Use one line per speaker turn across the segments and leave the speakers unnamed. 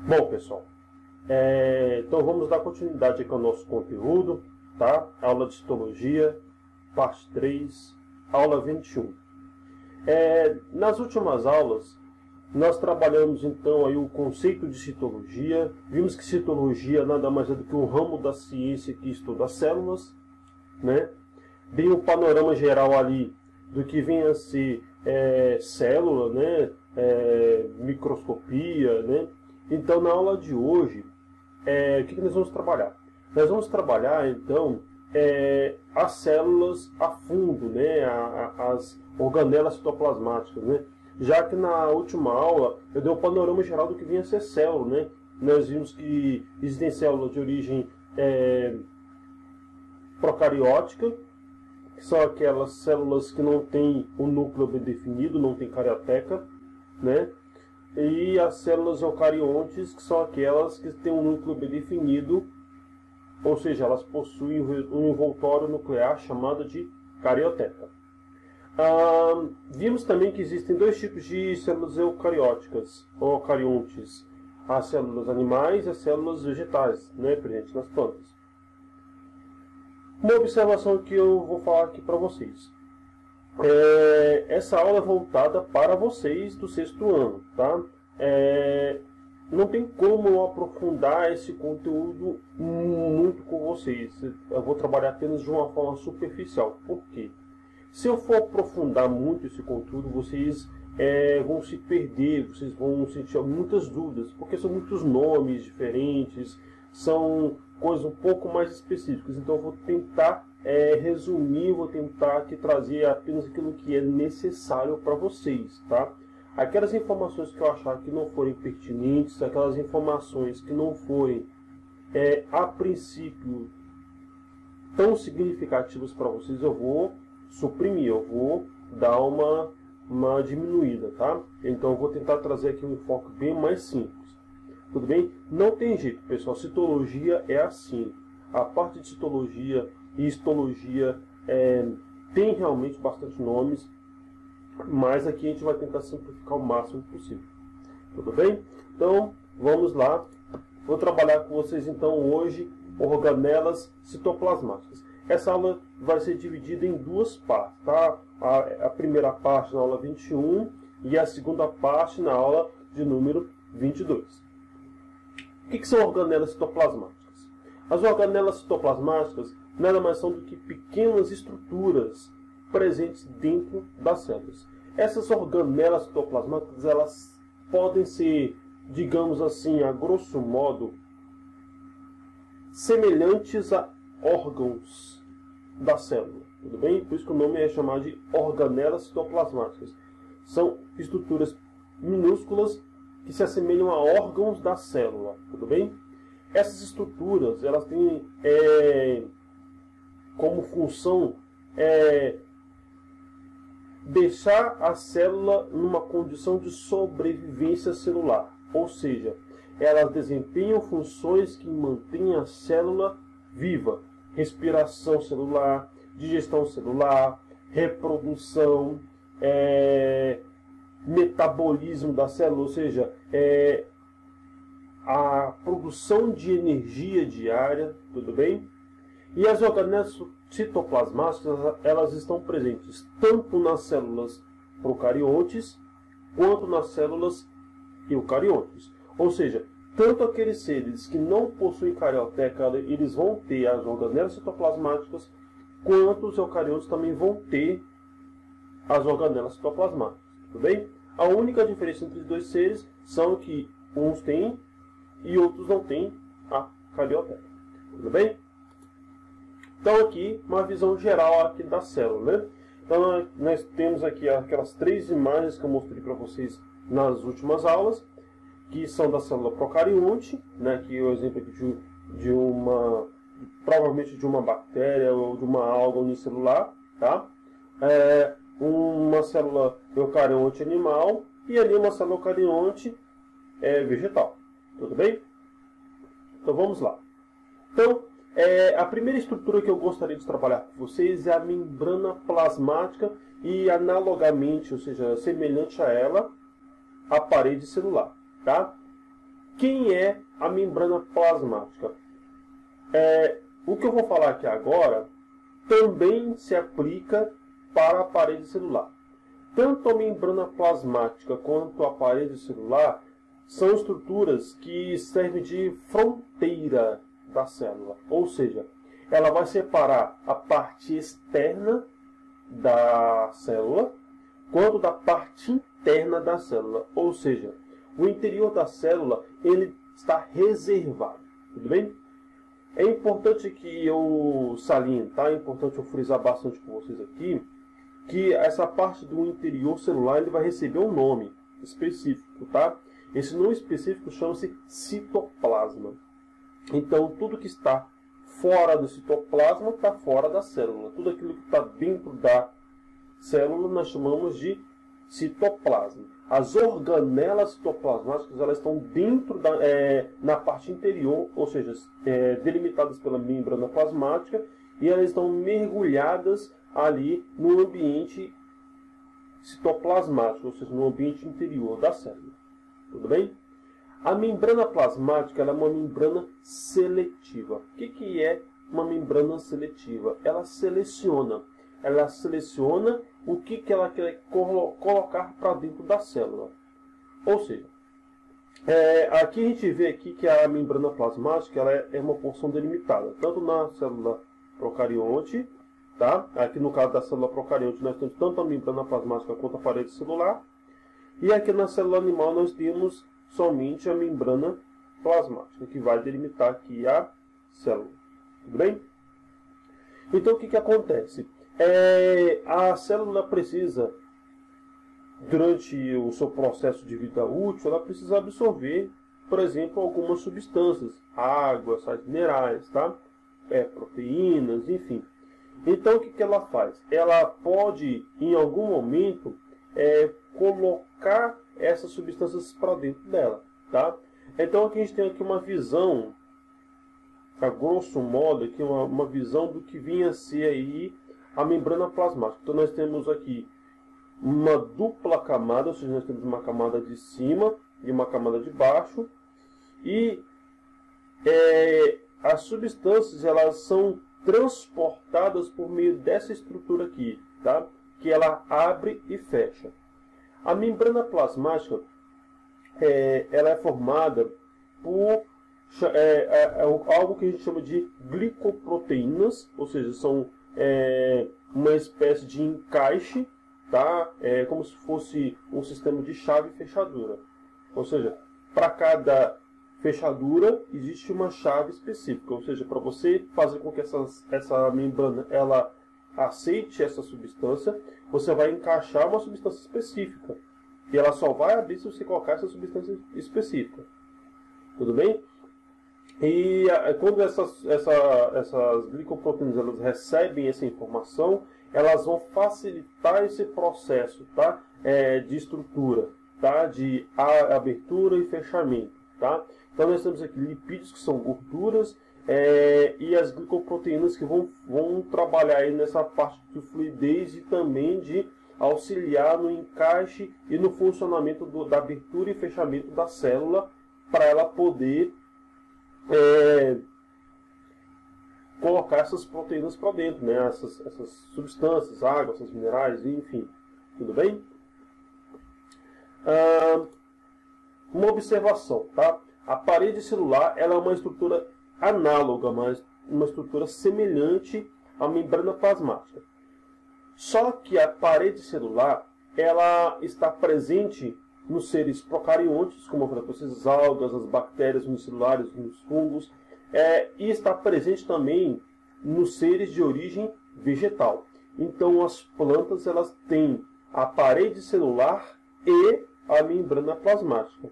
Bom, pessoal, então vamos dar continuidade aqui ao nosso conteúdo, tá? Aula de citologia, parte 3, aula 21. Nas últimas aulas, nós trabalhamos então aí o conceito de citologia. Vimos que citologia nada mais é do que um ramo da ciência que estuda as células, né? Dei um panorama geral ali do que vem a ser célula, né? Microscopia, né? Então, na aula de hoje, o que nós vamos trabalhar? Nós vamos trabalhar, então, as células a fundo, né? As organelas citoplasmáticas, né? Já que na última aula eu dei um panorama geral do que vinha a ser célula, né? Nós vimos que existem células de origem procariótica, que são aquelas células que não têm o núcleo bem definido, não tem carioteca, né? E as células eucariontes, que são aquelas que têm um núcleo bem definido, ou seja, elas possuem um envoltório nuclear chamado de carioteca. Vimos também que existem dois tipos de células eucarióticas, ou eucariontes: as células animais e as células vegetais, né, presentes nas plantas. Uma observação que eu vou falar aqui para vocês. Essa aula é voltada para vocês do 6º ano, tá? Não tem como eu aprofundar esse conteúdo muito com vocês. Eu vou trabalhar apenas de uma forma superficial. Por quê? Se eu for aprofundar muito esse conteúdo, vocês vão se perder, vocês vão sentir muitas dúvidas, porque são muitos nomes diferentes, são coisas um pouco mais específicas. Então eu vou tentar resumir, vou tentar aqui trazer apenas aquilo que é necessário para vocês, tá? Aquelas informações que eu achar que não forem pertinentes, aquelas informações que não forem a princípio tão significativas para vocês, eu vou suprimir, eu vou dar uma diminuída, tá? Então eu vou tentar trazer aqui um enfoque bem mais simples. Tudo bem? Não tem jeito, pessoal. Citologia é assim. A parte de citologia e histologia tem realmente bastante nomes, mas aqui a gente vai tentar simplificar o máximo possível. Tudo bem? Então, vamos lá. Vou trabalhar com vocês então hoje organelas citoplasmáticas. Essa aula vai ser dividida em duas partes, tá? A primeira parte na aula 21 e a segunda parte na aula de número 22. O que são organelas citoplasmáticas? As organelas citoplasmáticas nada mais são do que pequenas estruturas presentes dentro das células. Essas organelas citoplasmáticas, elas podem ser, digamos assim, a grosso modo, semelhantes a órgãos da célula. Tudo bem? Por isso que o nome é chamado de organelas citoplasmáticas. São estruturas minúsculas que se assemelham a órgãos da célula. Tudo bem? Essas estruturas, elas têm como função deixar a célula numa condição de sobrevivência celular. Ou seja, elas desempenham funções que mantêm a célula viva. Respiração celular, digestão celular, reprodução, metabolismo da célula, ou seja, a produção de energia diária, tudo bem? E as organelas citoplasmáticas, elas estão presentes tanto nas células procariontes quanto nas células eucariontes. Ou seja, tanto aqueles seres que não possuem carioteca, eles vão ter as organelas citoplasmáticas, quanto os eucariontes também vão ter as organelas citoplasmáticas. Tudo bem? A única diferença entre os dois seres são que uns têm e outros não têm a carioteca. Tudo bem? Então aqui uma visão geral aqui da célula, né? Então nós temos aqui aquelas 3 imagens que eu mostrei para vocês nas últimas aulas, que são da célula procarionte, né? Aqui é o exemplo aqui provavelmente de uma bactéria ou de uma alga unicelular, tá? Uma célula eucarionte animal e ali uma célula eucarionte vegetal. Tudo bem? Então vamos lá. Então, a primeira estrutura que eu gostaria de trabalhar com vocês é a membrana plasmática e analogamente, ou seja, semelhante a ela, a parede celular. Tá? quem é a membrana plasmática? O que eu vou falar aqui agora também se aplica para a parede celular. Tanto a membrana plasmática quanto a parede celular são estruturas que servem de fronteira da célula. Ou seja, ela vai separar a parte externa da célula quanto da parte interna da célula. Ou seja, o interior da célula ele está reservado. Tudo bem? É importante que eu salientar, é importante eu frisar bastante com vocês aqui, que essa parte do interior celular ele vai receber um nome específico, tá? Esse nome específico chama-se citoplasma. Então, tudo que está fora do citoplasma está fora da célula. Tudo aquilo que está dentro da célula nós chamamos de citoplasma. As organelas citoplasmáticas elas estão dentro na parte interior, ou seja, delimitadas pela membrana plasmática, e elas estão mergulhadas ali no ambiente citoplasmático, ou seja, no ambiente interior da célula. Tudo bem? A membrana plasmática ela é uma membrana seletiva. O que é uma membrana seletiva? Ela seleciona o que ela quer colocar para dentro da célula. Ou seja, aqui a gente vê aqui que a membrana plasmática ela é uma porção delimitada, tanto na célula procarionte, tá? Aqui no caso da célula procarionte nós temos tanto a membrana plasmática quanto a parede celular, e aqui na célula animal nós temos somente a membrana plasmática, que vai delimitar aqui a célula. Tudo bem? Então o que acontece? A célula precisa, durante o seu processo de vida útil, ela precisa absorver, por exemplo, algumas substâncias, água, sais minerais, tá? Proteínas, enfim. Então o que ela faz? Ela pode, em algum momento, colocar essas substâncias para dentro dela, tá? Então aqui a gente tem aqui uma visão, a grosso modo, aqui uma visão do que vinha a ser aí a membrana plasmática. Então nós temos aqui uma dupla camada, ou seja, nós temos uma camada de cima e uma camada de baixo, e as substâncias elas são transportadas por meio dessa estrutura aqui, tá? Que ela abre e fecha. A membrana plasmática ela é formada por algo que a gente chama de glicoproteínas, ou seja, são uma espécie de encaixe, tá? Como se fosse um sistema de chave e fechadura. Ou seja, para cada fechadura existe uma chave específica. Ou seja, para você fazer com que essa membrana ela aceite essa substância, você vai encaixar uma substância específica. E ela só vai abrir se você colocar essa substância específica. Tudo bem? E quando essas glicoproteínas elas recebem essa informação, elas vão facilitar esse processo, tá? De estrutura, tá? De abertura e fechamento. Tá? Então nós temos aqui lipídios, que são gorduras, e as glicoproteínas que vão trabalhar aí nessa parte de fluidez e também de auxiliar no encaixe e no funcionamento da abertura e fechamento da célula, para ela poder colocar essas proteínas para dentro, né? Essas substâncias, água, esses minerais, enfim. Tudo bem? Uma observação, tá? A parede celular ela é uma estrutura análoga, mas uma estrutura semelhante à membrana plasmática. Só que a parede celular ela está presente nos seres procariontes, como eu falei para vocês, as algas, as bactérias unicelulares, nos fungos, e está presente também nos seres de origem vegetal. Então as plantas elas têm a parede celular e a membrana plasmática.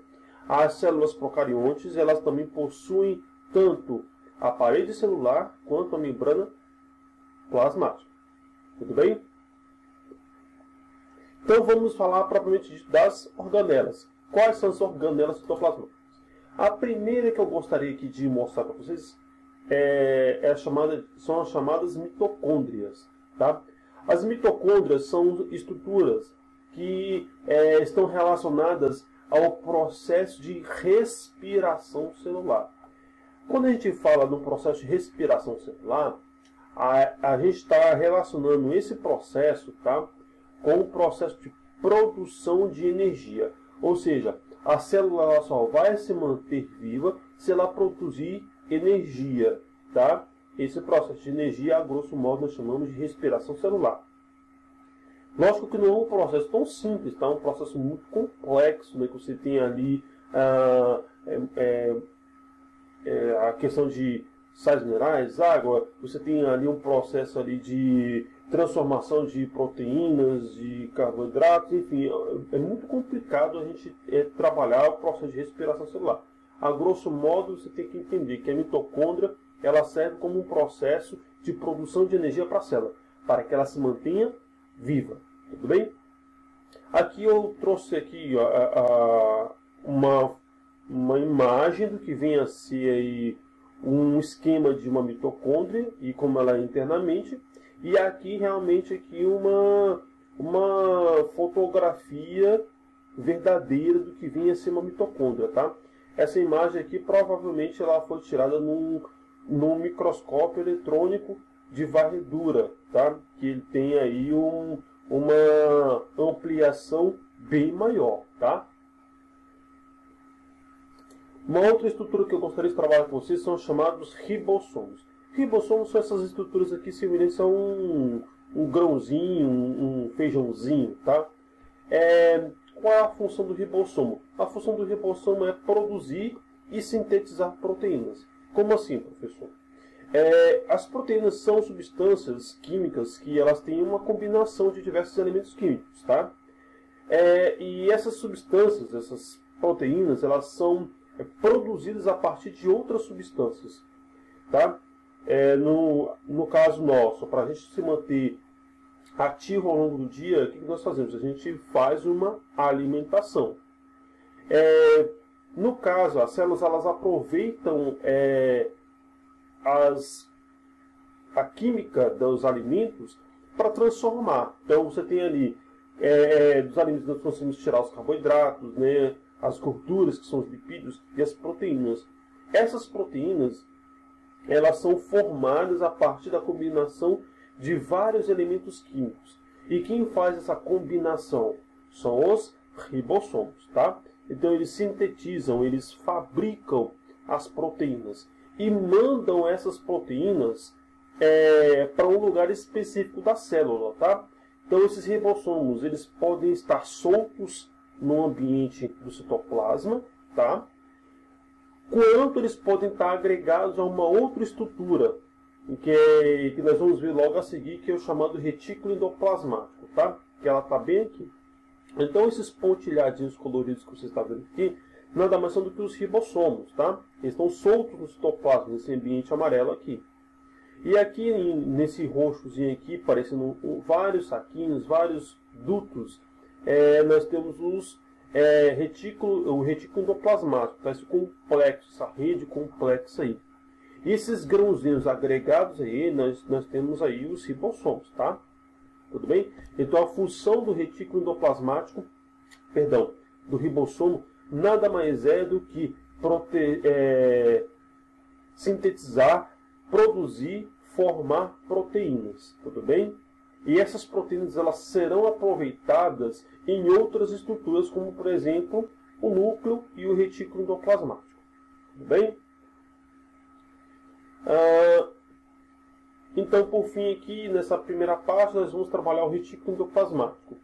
As células procariontes elas também possuem tanto a parede celular quanto a membrana plasmática. Tudo bem? Então vamos falar propriamente dito das organelas. Quais são as organelas citoplasmáticas? A primeira que eu gostaria aqui de mostrar para vocês são as chamadas mitocôndrias. Tá? As mitocôndrias são estruturas que estão relacionadas ao processo de respiração celular. Quando a gente fala no processo de respiração celular, a gente está relacionando esse processo, tá, com o processo de produção de energia. Ou seja, a célula ela só vai se manter viva se ela produzir energia. Tá? Esse processo de energia, a grosso modo, nós chamamos de respiração celular. Lógico que não é um processo tão simples, tá? É um processo muito complexo, né? Que você tem ali a questão de sais minerais, água, você tem ali um processo ali de transformação de proteínas, de carboidratos, enfim, é muito complicado a gente trabalhar o processo de respiração celular. A grosso modo, você tem que entender que a mitocôndria ela serve como um processo de produção de energia para a célula, para que ela se mantenha viva. Tudo bem? Aqui eu trouxe aqui uma imagem do que vem a ser aí um esquema de uma mitocôndria e como ela é internamente. E aqui realmente aqui uma fotografia verdadeira do que vinha a ser uma mitocôndria, tá? Essa imagem aqui provavelmente ela foi tirada num microscópio eletrônico de varredura, tá? Que ele tem aí uma ampliação bem maior, tá? Uma outra estrutura que eu gostaria de trabalhar com vocês são os chamados ribossomos. Ribossomos são essas estruturas aqui semelhantes a um grãozinho, um feijãozinho, tá? Qual é a função do ribossomo? A função do ribossomo é produzir e sintetizar proteínas. Como assim, professor? As proteínas são substâncias químicas que elas têm uma combinação de diversos elementos químicos, tá? E essas substâncias, essas proteínas, elas são produzidas a partir de outras substâncias, tá? No caso nosso, para a gente se manter ativo ao longo do dia, o que nós fazemos? A gente faz uma alimentação. No caso, as células elas aproveitam a química dos alimentos para transformar. Então você tem ali dos alimentos nós conseguimos tirar os carboidratos, né, as gorduras que são os lipídios e as proteínas. Essas proteínas elas são formadas a partir da combinação de vários elementos químicos. E quem faz essa combinação são os ribossomos, tá? Então eles sintetizam, eles fabricam as proteínas e mandam essas proteínas para um lugar específico da célula, tá? Então esses ribossomos eles podem estar soltos no ambiente do citoplasma, tá? Quanto eles podem estar agregados a uma outra estrutura, que nós vamos ver logo a seguir, que é o chamado retículo endoplasmático, tá? Que ela está bem aqui. Então esses pontilhadinhos coloridos que você está vendo aqui, nada mais são do que os ribossomos, tá? Eles estão soltos no citoplasma, nesse ambiente amarelo aqui. E aqui, nesse roxozinho aqui, parecendo vários saquinhos, vários dutos, nós temos o retículo endoplasmático, tá? Esse complexo, essa rede complexa aí. E esses grãozinhos agregados aí, nós temos aí os ribossomos, tá? Tudo bem? Então a função do retículo endoplasmático, do ribossomo, nada mais é do que sintetizar, produzir, formar proteínas, tudo bem? E essas proteínas elas serão aproveitadas em outras estruturas, como por exemplo o núcleo e o retículo endoplasmático, tudo bem? Então, por fim, aqui nessa primeira parte, nós vamos trabalhar o retículo endoplasmático.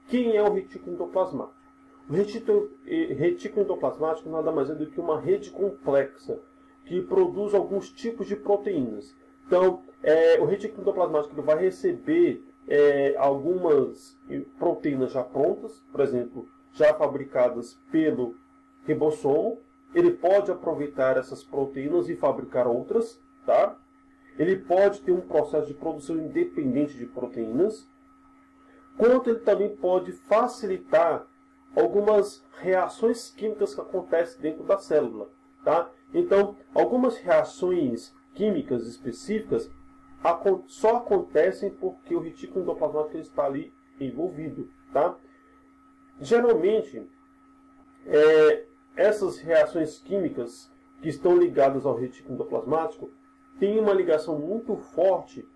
Quem é o retículo endoplasmático? O retículo endoplasmático nada mais é do que uma rede complexa que produz alguns tipos de proteínas. Então, o retículo endoplasmático ele vai receber algumas proteínas já prontas, por exemplo, já fabricadas pelo ribossomo. Ele pode aproveitar essas proteínas e fabricar outras, tá? Ele pode ter um processo de produção independente de proteínas, quanto ele também pode facilitar algumas reações químicas que acontecem dentro da célula, tá? Então, algumas reações químicas específicas só acontecem porque o retículo endoplasmático está ali envolvido, tá? Geralmente, essas reações químicas que estão ligadas ao retículo endoplasmático têm uma ligação muito forte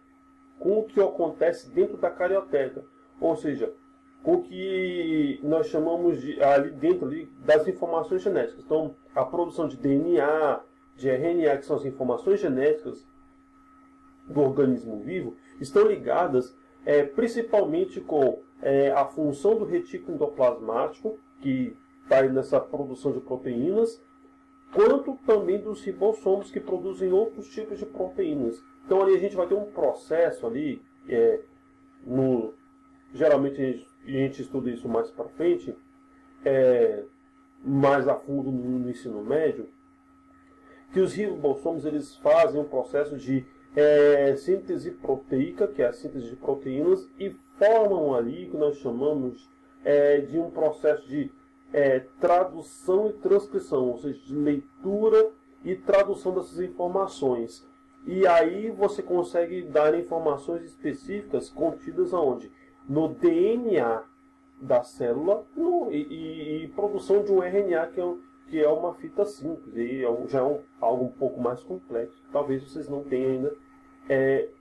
com o que acontece dentro da carioteca, ou seja, com o que nós chamamos de, ali dentro das informações genéticas. Então, a produção de DNA, de RNA, que são as informações genéticas do organismo vivo, estão ligadas principalmente com a função do retículo endoplasmático, que está nessa produção de proteínas, quanto também dos ribossomos, que produzem outros tipos de proteínas. Então ali a gente vai ter um processo ali, geralmente a gente estuda isso mais para frente, mais a fundo no ensino médio, que os ribossomos eles fazem um processo de síntese proteica, que é a síntese de proteínas, e formam ali o que nós chamamos de um processo de tradução e transcrição, ou seja, de leitura e tradução dessas informações. E aí você consegue dar informações específicas contidas aonde? No DNA da célula e produção de um RNA, que é uma fita simples, e já é algo um pouco mais complexo. Talvez vocês não tenham ainda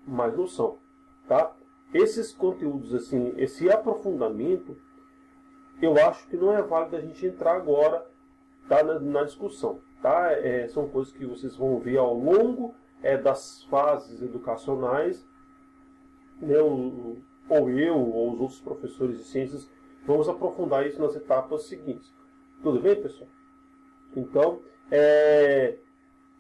mais noção. Tá? Esses conteúdos, assim, esse aprofundamento, eu acho que não é válido a gente entrar agora, tá, na discussão. Tá? São coisas que vocês vão ver ao longo das fases educacionais, né? Ou eu, ou os outros professores de ciências, vamos aprofundar isso nas etapas seguintes. Tudo bem, pessoal? Então,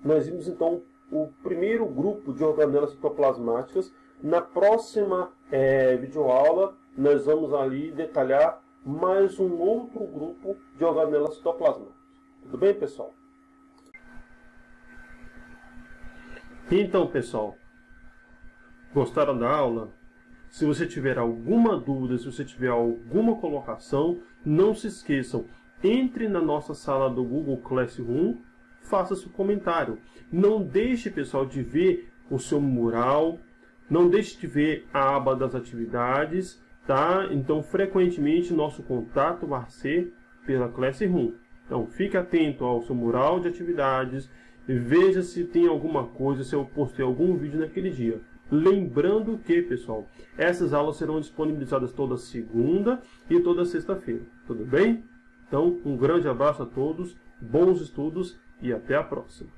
nós vimos então o primeiro grupo de organelas citoplasmáticas. Na próxima videoaula, nós vamos ali detalhar mais um outro grupo de organelas citoplasmáticas. Tudo bem, pessoal? Então, pessoal, gostaram da aula? Se você tiver alguma dúvida, se você tiver alguma colocação, não se esqueçam, entre na nossa sala do Google Classroom, faça seu comentário. Não deixe, pessoal, de ver o seu mural, não deixe de ver a aba das atividades, tá? Então, frequentemente, nosso contato vai ser pela Classroom. Então, fique atento ao seu mural de atividades, veja se tem alguma coisa, se eu postei algum vídeo naquele dia. Lembrando que, pessoal, essas aulas serão disponibilizadas toda segunda e toda sexta-feira. Tudo bem? Então, um grande abraço a todos, bons estudos e até a próxima.